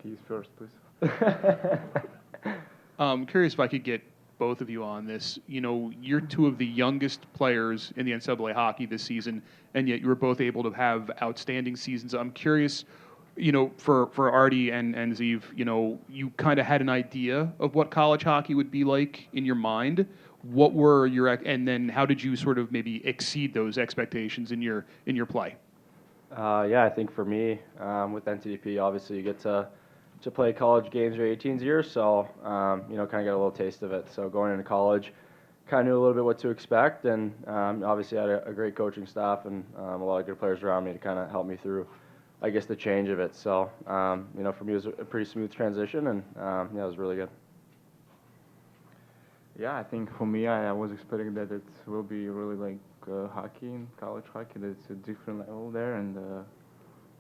keys first, please. I'm curious if I could get both of you on this. You know, you're two of the youngest players in the NCAA hockey this season, and yet you were both able to have outstanding seasons. I'm curious, you know, for Artie and Zeev, you know, you kind of had an idea of what college hockey would be like in your mind. What were your and then how did you sort of maybe exceed those expectations in your play? Yeah, I think for me, with NCDP, obviously you get to play college games your 18th year, so you know, kind of get a little taste of it. So going into college, kind of knew a little bit what to expect, and obviously had a great coaching staff and a lot of good players around me to kind of help me through, I guess, the change of it. So you know, for me, it was a pretty smooth transition, and yeah, it was really good. Yeah, I think for me, I was expecting that it will be really like hockey in college hockey. That it's a different level there, and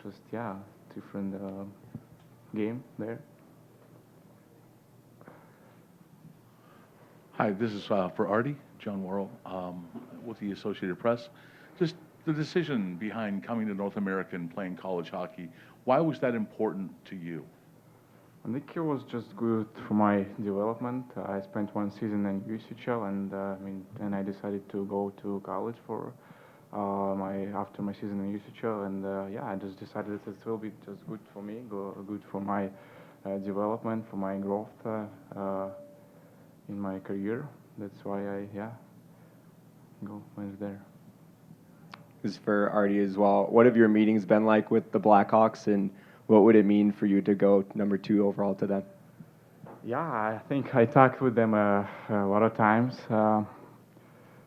just yeah, different game there. Hi, this is for Artie, John Worrell, with the Associated Press. Just the decision behind coming to North America and playing college hockey, why was that important to you? I think it was just good for my development. I spent one season in USHL, and and I decided to go to college for after my season in USHL, and yeah, I just decided that it will be just good for me, good for my development, for my growth in my career. That's why I went there. This is for Artie as well. What have your meetings been like with the Blackhawks, and what would it mean for you to go number 2 overall to them? Yeah, I think I talked with them a lot of times.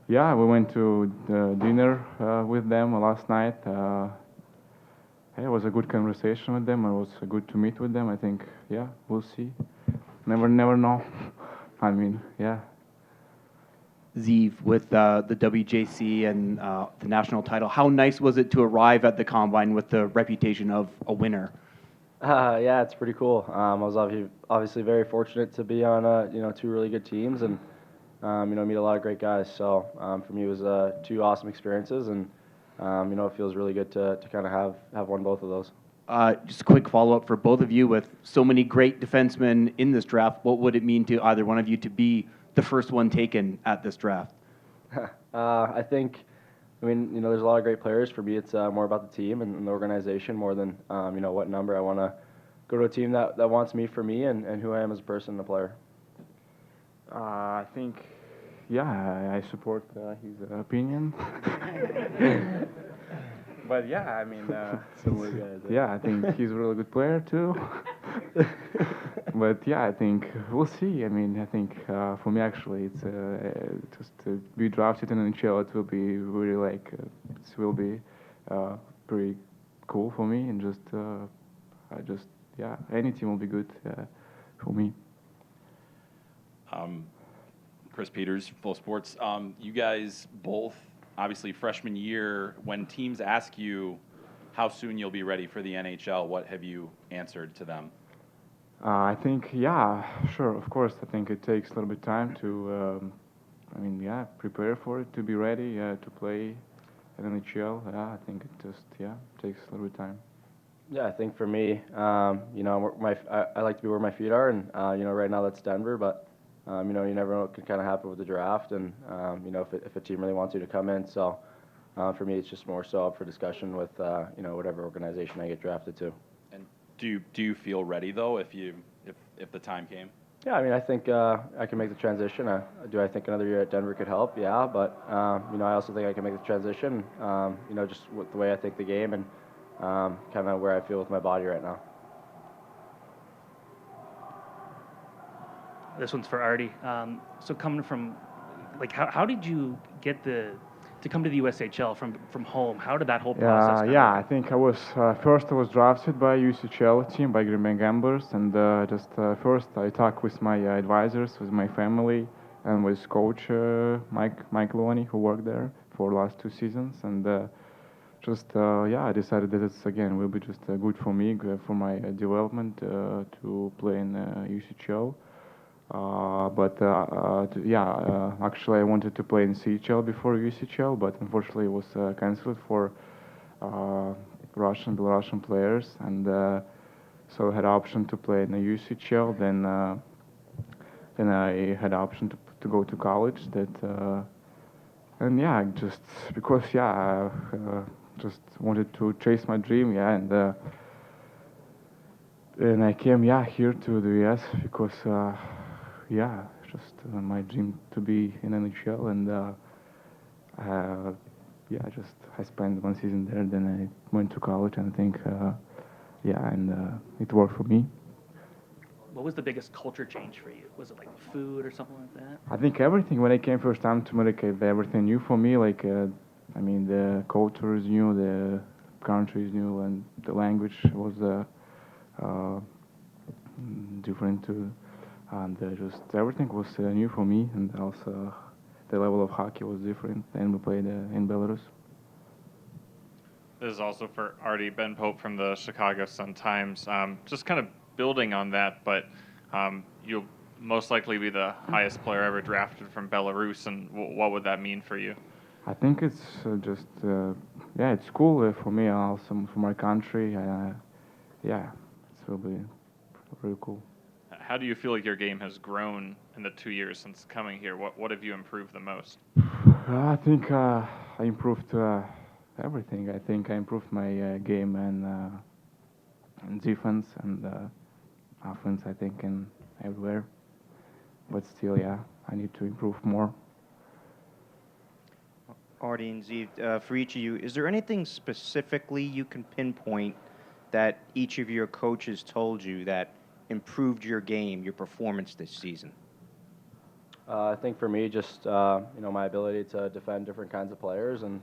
Yeah, we went to the dinner with them last night. It was a good conversation with them. It was good to meet with them. I think, yeah, we'll see. Never know. I mean, yeah. Zeev, with the WJC and the national title, how nice was it to arrive at the Combine with the reputation of a winner? Yeah, it's pretty cool. I was obviously very fortunate to be on you know, 2 really good teams and you know, meet a lot of great guys. So for me, it was 2 awesome experiences, and you know, it feels really good to kind of have won both of those. Just a quick follow-up for both of you. With so many great defensemen in this draft, what would it mean to either one of you to be the first one taken at this draft? I think, I mean, you know, there's a lot of great players. For me, it's more about the team and the organization more than you know, what number. I want to go to a team that wants me for me and who I am as a person and a player. I think, yeah, I support his opinion. But yeah, I mean, yeah, I think he's a really good player too. But yeah, I think we'll see. I mean, I think for me actually, it's just to be drafted in the NHL. It will be really like it will be pretty cool for me, and just yeah, any team will be good for me. Chris Peters, Full Sports. You guys both, obviously freshman year, when teams ask you how soon you'll be ready for the NHL, what have you answered to them? I think, yeah, sure, of course. I think it takes a little bit of time to, I mean, yeah, prepare for it, to be ready to play at NHL. Yeah, I think it just, yeah, takes a little bit of time. Yeah, I think for me, you know, I like to be where my feet are, and you know, right now that's Denver, but you know, you never know what can kind of happen with the draft, and you know, if a team really wants you to come in. So for me, it's just more so up for discussion with you know, whatever organization I get drafted to. And do you feel ready though if the time came? Yeah, I mean, I think I can make the transition. Do I think another year at Denver could help? Yeah, but you know, I also think I can make the transition. You know, just with the way I think the game and kind of where I feel with my body right now. This one's for Artie. So coming from, like, how did you get to come to the USHL from home? How did that whole process? Yeah, I think I was first. I was drafted by USHL team by Green Bay Gamblers, and just first I talked with my advisors, with my family, and with coach Mike Loney, who worked there for the last 2 seasons, and just yeah, I decided that it's again will be just good for me, good for my development to play in USHL. Actually I wanted to play in CHL before USHL, but unfortunately it was cancelled for Russian, Belarusian players, and so I had option to play in the UCHL. Then I had option to go to college. And yeah, just because I just wanted to chase my dream. Yeah, and I came here to the US because just my dream to be in NHL and I spent one season there. Then I went to college and I think it worked for me. What was the biggest culture change for you? Was it like food or something like that? I think everything when I came first time to America, everything new for me. Like the culture is new, the country is new, and the language was different too. And just everything was new for me, and also the level of hockey was different. And we played in Belarus. This is also for Artie, Ben Pope from the Chicago Sun-Times. Just kind of building on that, but you'll most likely be the highest player ever drafted from Belarus, and what would that mean for you? I think it's it's cool for me, also for my country. It's really cool. How do you feel like your game has grown in the 2 years since coming here? What have you improved the most? I think I improved everything. I think I improved my game and defense and offense. I think in everywhere, but still, I need to improve more. Artie and Zeev, for each of you, is there anything specifically you can pinpoint that each of your coaches told you that improved your game, your performance this season? I think for me, just my ability to defend different kinds of players and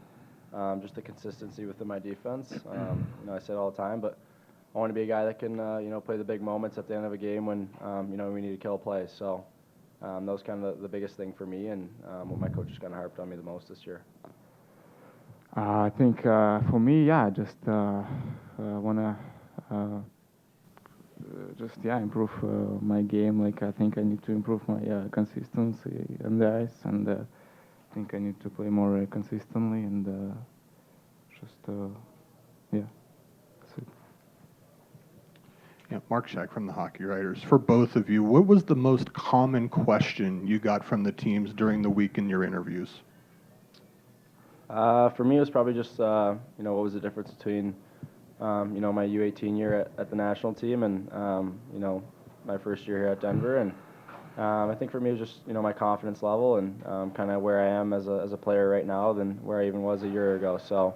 just the consistency within my defense. I say it all the time, but I want to be a guy that can play the big moments at the end of a game when we need to kill a play. So that was kind of the biggest thing for me, and what my coaches kind of harped on me the most this year. I think for me, just wanna improve my game. Like I think I need to improve my consistency on the ice, and I think I need to play more consistently, and that's it. Yeah, Mark Shack from the Hockey Writers. For both of you, what was the most common question you got from the teams during the week in your interviews? For me, it was probably just what was the difference between my U18 year at the national team and my first year here at Denver, and I think for me it was just my confidence level and kind of where I am as a player right now than where I even was a year ago. So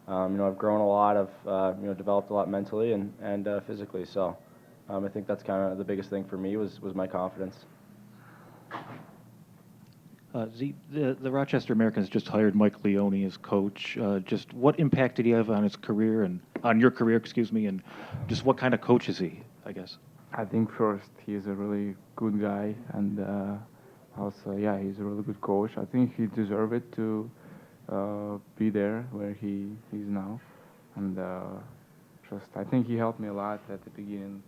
I've grown a lot. I've developed a lot mentally and physically. So I think that's kind of the biggest thing for me was my confidence. The Rochester Americans just hired Mike Leone as coach. Just what impact did he have on his career and on your career, and just what kind of coach is he, I guess? I think first he's a really good guy, and also he's a really good coach. I think he deserved it to be there where he is now, and I think he helped me a lot at the beginning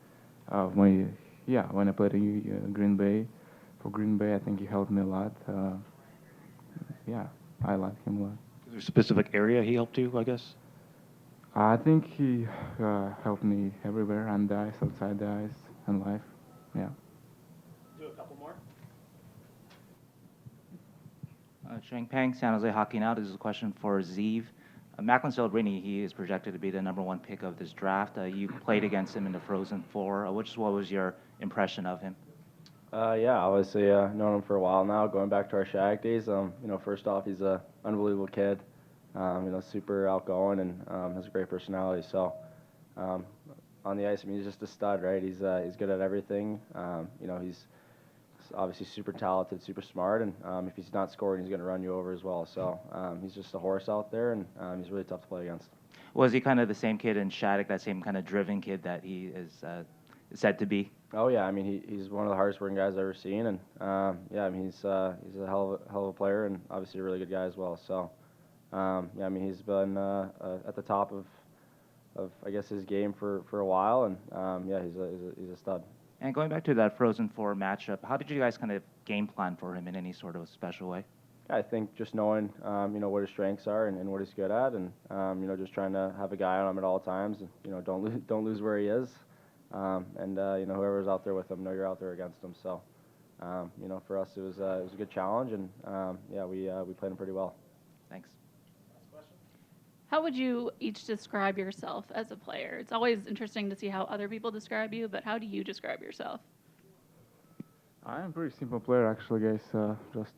of my when I played in Green Bay. For Green Bay, I think he helped me a lot. I like him a lot. Is there a specific area he helped you, I guess? I think he helped me everywhere, on the ice, outside the ice, and life. Yeah. Do a couple more. Cheng Peng, San Jose Hockey Now. This is a question for Zeev. Macklin Celebrini, he is projected to be the #1 pick of this draft. You played against him in the Frozen Four. What was your impression of him? Obviously known him for a while now, going back to our Shag days. First off, he's an unbelievable kid. Super outgoing and has a great personality. So on the ice, he's just a stud, right? He's good at everything. He's obviously super talented, super smart, and if he's not scoring, he's going to run you over as well. So he's just a horse out there, and he's really tough to play against. Was he kind of the same kid in Shattuck, that same kind of driven kid that he is said to be? Oh yeah, he's one of the hardest working guys I've ever seen, and he's a hell of a player, and obviously a really good guy as well. So he's been at the top of I guess his game for a while, and he's a stud. And going back to that Frozen Four matchup, how did you guys kind of game plan for him in any sort of special way? I think just knowing what his strengths are and what he's good at, and just trying to have a guy on him at all times, and don't lose where he is. and whoever's out there with them, know you're out there against them. So, for us, it was a good challenge, and we played them pretty well. Thanks. How would you each describe yourself as a player? It's always interesting to see how other people describe you, but how do you describe yourself? I'm a pretty simple player, actually, guys. Just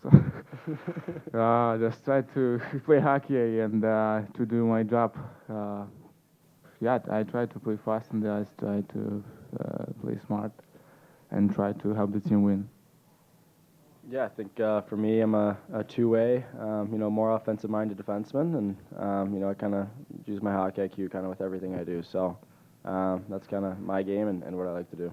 try to play hockey and to do my job. I try to play fast and I try to play smart and try to help the team win. Yeah, I think for me, I'm a two-way, more offensive-minded defenseman, and I kind of use my hockey IQ kind of with everything I do. So that's kind of my game and what I like to do.